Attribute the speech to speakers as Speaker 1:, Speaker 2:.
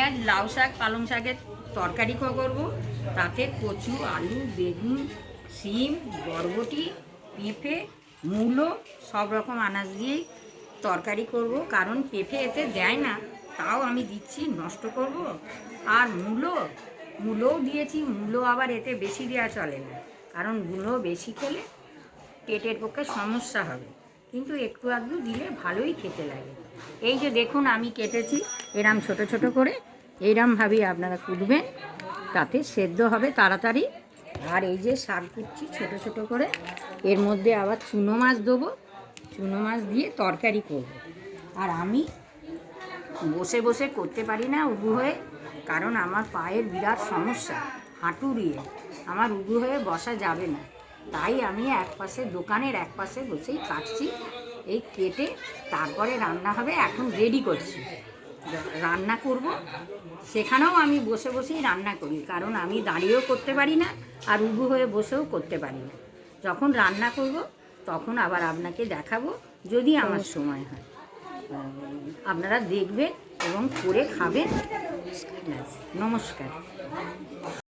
Speaker 1: আজ লাউ শাক পালং শাকের তরকারি করব। তাতে কচু, আলু, বেগুন, শিম, বরবটি, পেঁপে, মূলো সব রকম আনাজ দিয়েই তরকারি করব। কারণ পেঁপে এতে দেয় না, তাও আমি দিচ্ছি, নষ্ট করব। আর মূলোও দিয়েছি, মূলো আবার এতে বেশি দেওয়া চলে না, কারণ মূলো বেশি খেলে পেটের পক্ষে সমস্যা হবে, কিন্তু একটু আধটু দিলে ভালোই খেতে লাগে। এই যে দেখুন আমি কেটেছি এরম ছোট ছোট করে, এইরমভাবেই আপনারা কুটবেন, তাতে সেদ্ধ হবে তাড়াতাড়ি। আর এই যে শাক কুটছি ছোট ছোট করে, এর মধ্যে আবার চুনো মাছ দেবো, চুনো মাছ দিয়ে তরকারি করব। আর আমি বসে বসে করতে পারি না উবু হয়ে, কারণ আমার পায়ের বিরাট সমস্যা, হাঁটুর ইয়ে, আমার উবু হয়ে বসা যাবে না। তাই আমি একপাশে দোকানের একপাশে বসেই কাটছি। এই কেটে তারপরে রান্না হবে, এখন রেডি করছি, রান্না করব। সেখানেও আমি বসে বসেই রান্না করি, কারণ আমি দাঁড়িয়েও করতে পারি না, আর উবু হয়ে বসেও করতে পারি না। যখন রান্না করব তখন আবার আপনাকে দেখাবো, যদি আমার সময় হয়। আপনারা দেখবেন এবং করে খাবেন। নমস্কার।